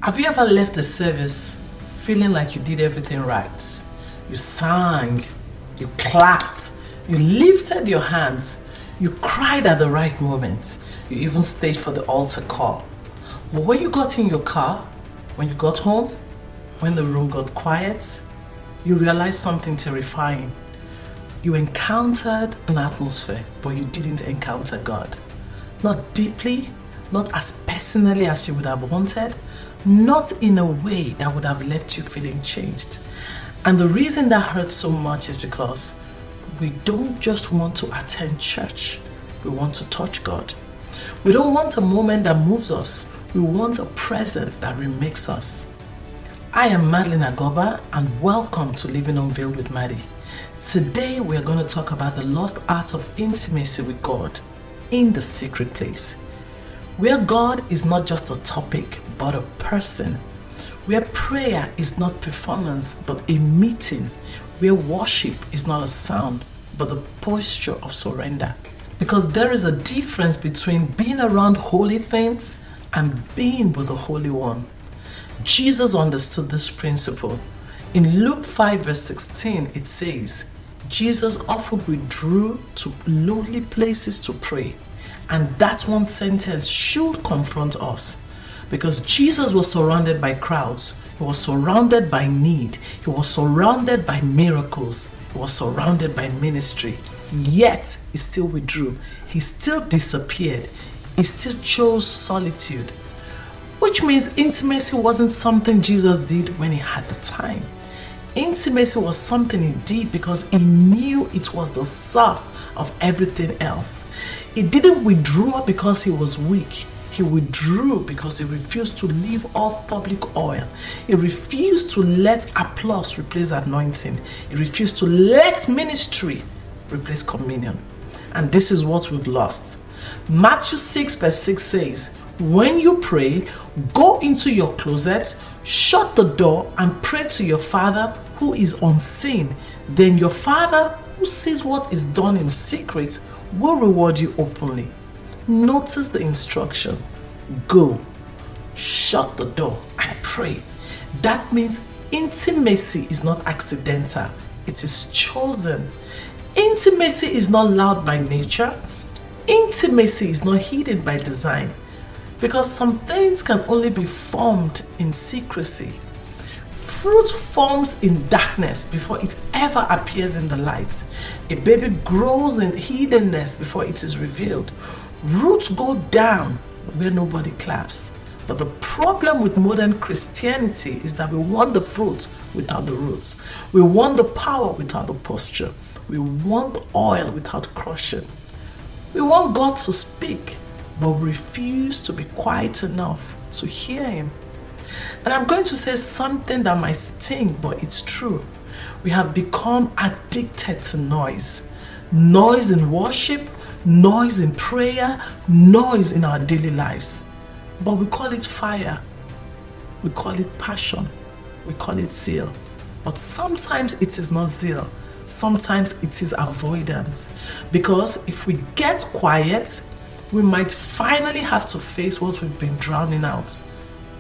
Have you ever left a service feeling like you did everything right? You sang, you clapped, you lifted your hands, you cried at the right moment, you even stayed for the altar call. But when you got in your car, when you got home, when the room got quiet, you realized something terrifying. You encountered an atmosphere, but you didn't encounter God. Not deeply, not as personally as you would have wanted, not in a way that would have left you feeling changed. And the reason that hurts so much is because we don't just want to attend church, we want to touch God. We don't want a moment that moves us, we want a presence that remakes us. I am Madeline Agoba and welcome to Living Unveiled with Maddie. Today we are going to talk about the lost art of intimacy with God in the secret place, where God is not just a topic but a person, where prayer is not performance but a meeting, where worship is not a sound but the posture of surrender. Because there is a difference between being around holy things and being with the Holy One. Jesus understood this principle. In Luke 5 verse 16 it says, Jesus often withdrew to lonely places to pray. And that one sentence should confront us, because Jesus was surrounded by crowds, he was surrounded by need, he was surrounded by miracles, he was surrounded by ministry, yet he still withdrew, he still disappeared, he still chose solitude. Which means intimacy wasn't something Jesus did when he had the time. Intimacy was something he did because he knew it was the source of everything else. He didn't withdraw because he was weak. He withdrew because he refused to live off public oil. He refused to let applause replace anointing. He refused to let ministry replace communion. And this is what we've lost. Matthew 6 verse 6 says, when you pray, go into your closet, shut the door and pray to your Father who is unseen. Then your Father who sees what is done in secret will reward you openly. Notice the instruction. Go, shut the door and pray. That means intimacy is not accidental. It is chosen. Intimacy is not loud by nature. Intimacy is not hidden by design. Because some things can only be formed in secrecy. Fruit forms in darkness before it ever appears in the light. A baby grows in hiddenness before it is revealed. Roots go down where nobody claps. But the problem with modern Christianity is that we want the fruit without the roots. We want the power without the posture. We want oil without crushing. We want God to speak, but refuse to be quiet enough to hear him. And I'm going to say something that might sting, but it's true. We have become addicted to noise. Noise in worship, noise in prayer, noise in our daily lives. But we call it fire. We call it passion. We call it zeal. But sometimes it is not zeal. Sometimes it is avoidance. Because if we get quiet, we might finally have to face what we've been drowning out.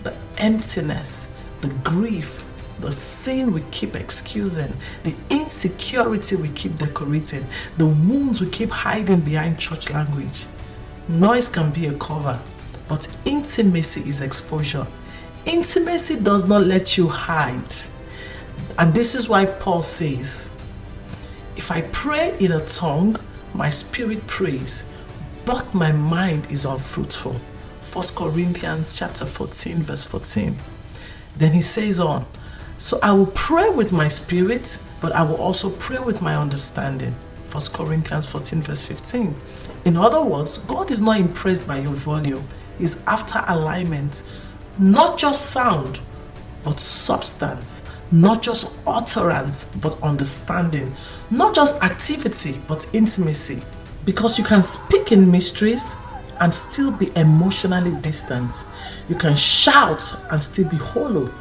The emptiness, the grief, the sin we keep excusing, the insecurity we keep decorating, the wounds we keep hiding behind church language. Noise can be a cover, but intimacy is exposure. Intimacy does not let you hide. And this is why Paul says, if I pray in a tongue, my spirit prays, but my mind is unfruitful. 1 Corinthians chapter 14 verse 14. Then he says on, so I will pray with my spirit, but I will also pray with my understanding. 1 Corinthians 14 verse 15. In other words, God is not impressed by your volume. He's after alignment. Not just sound, but substance. Not just utterance, but understanding. Not just activity, but intimacy. Because you can speak in mysteries and still be emotionally distant. You can shout and still be hollow.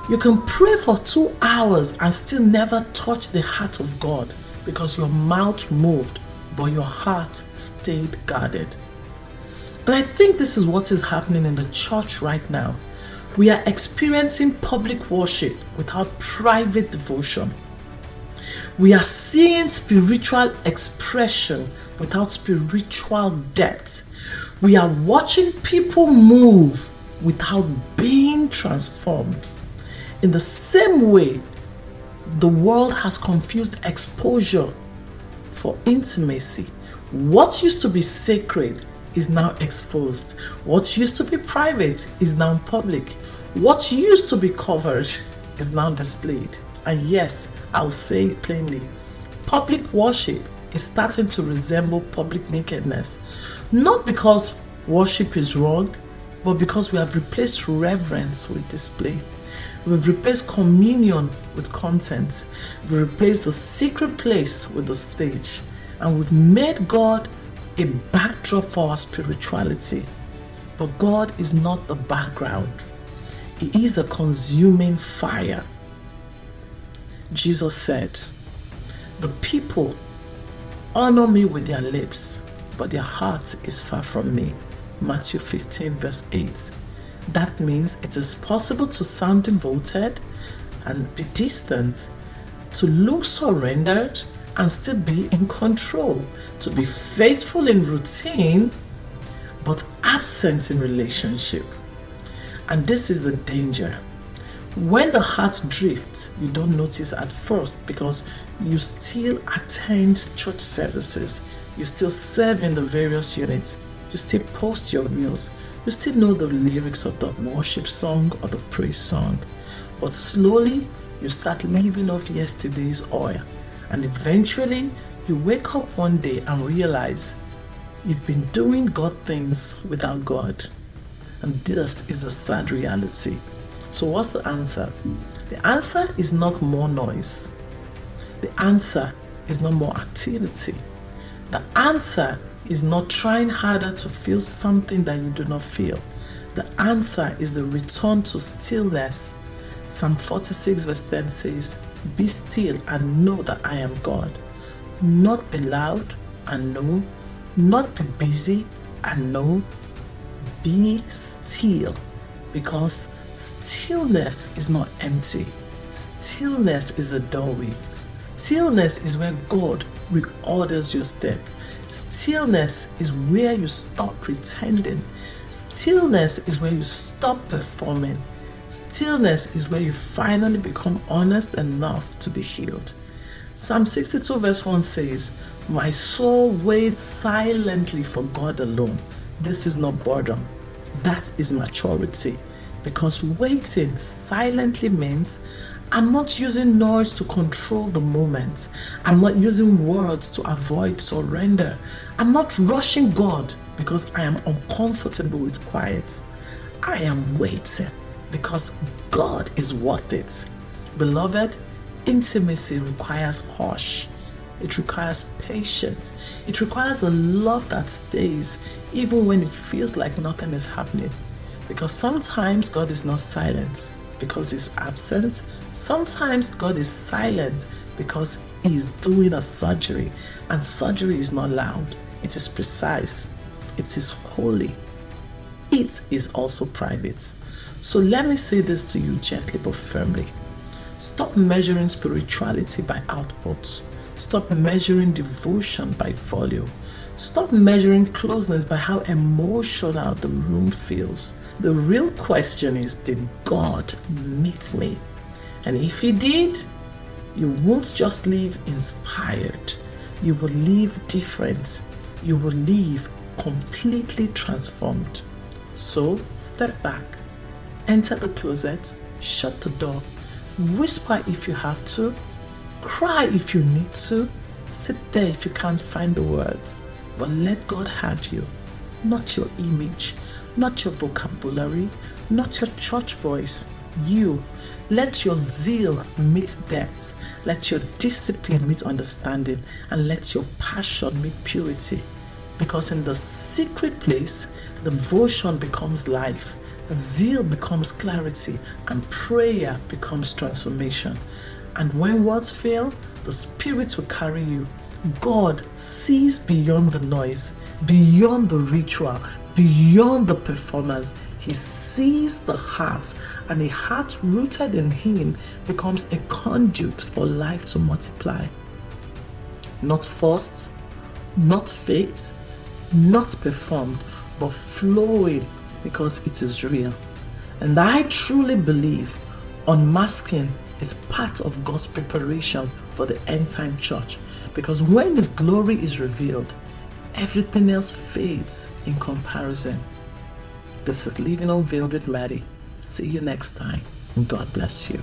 You can pray for 2 hours and still never touch the heart of God because your mouth moved, but your heart stayed guarded. And I think this is what is happening in the church right now. We are experiencing public worship without private devotion. We are seeing spiritual expression without spiritual depth. We are watching people move without being transformed. In the same way, the world has confused exposure for intimacy. What used to be sacred is now exposed. What used to be private is now public. What used to be covered is now displayed. And yes, I'll say it plainly, public worship is starting to resemble public nakedness. Not because worship is wrong, but because we have replaced reverence with display. We've replaced communion with content. We've replaced the secret place with the stage. And we've made God a backdrop for our spirituality. But God is not the background. He is a consuming fire. Jesus said, "The people honor me with their lips, but their heart is far from me." Matthew 15 verse 8. That means it is possible to sound devoted and be distant, to look surrendered and still be in control, to be faithful in routine but absent in relationship. And this is the danger. When the heart drifts, you don't notice at first because you still attend church services, you still serve in the various units, you still post your reels, you still know the lyrics of the worship song or the praise song. But slowly, you start living off yesterday's oil. And eventually, you wake up one day and realize you've been doing God things without God. And this is a sad reality. So what's the answer? The answer is not more noise. The answer is not more activity. The answer is not trying harder to feel something that you do not feel. The answer is the return to stillness. Psalm 46 verse 10 says, "Be still and know that I am God." Not be loud and know, not be busy and know, be still, because stillness is not empty. Stillness is a doorway. Stillness is where God reorders your step. Stillness is where you stop pretending. Stillness is where you stop performing. Stillness is where you finally become honest enough to be healed. Psalm 62 verse 1 says, "My soul waits silently for God alone." This is not boredom. That is maturity. Because waiting silently means I'm not using noise to control the moment. I'm not using words to avoid surrender. I'm not rushing God because I am uncomfortable with quiet. I am waiting because God is worth it. Beloved, intimacy requires hush. It requires patience. It requires a love that stays even when it feels like nothing is happening. Because sometimes God is not silent because he's absent. Sometimes God is silent because he is doing a surgery, and surgery is not loud. It is precise. It is holy. It is also private. So let me say this to you gently but firmly. Stop measuring spirituality by output. Stop measuring devotion by volume. Stop measuring closeness by how emotional the room feels. The real question is, did God meet me? And if he did, you won't just live inspired. You will live different. You will live completely transformed. So step back, enter the closet, shut the door, whisper if you have to, cry if you need to, sit there if you can't find the words. But let God have you, not your image, not your vocabulary, not your church voice. You. Let your zeal meet depth, let your discipline meet understanding, and let your passion meet purity. Because in the secret place, devotion becomes life, zeal becomes clarity, and prayer becomes transformation. And when words fail, the Spirit will carry you. God sees beyond the noise, beyond the ritual, beyond the performance. He sees the heart, and a heart rooted in him becomes a conduit for life to multiply. Not forced, not faked, not performed, but flowing because it is real. And I truly believe unmasking is part of God's preparation for the end time church, because when His glory is revealed, everything else fades in comparison. This is Living Unveiled with Maddie. See you next time, and God bless you.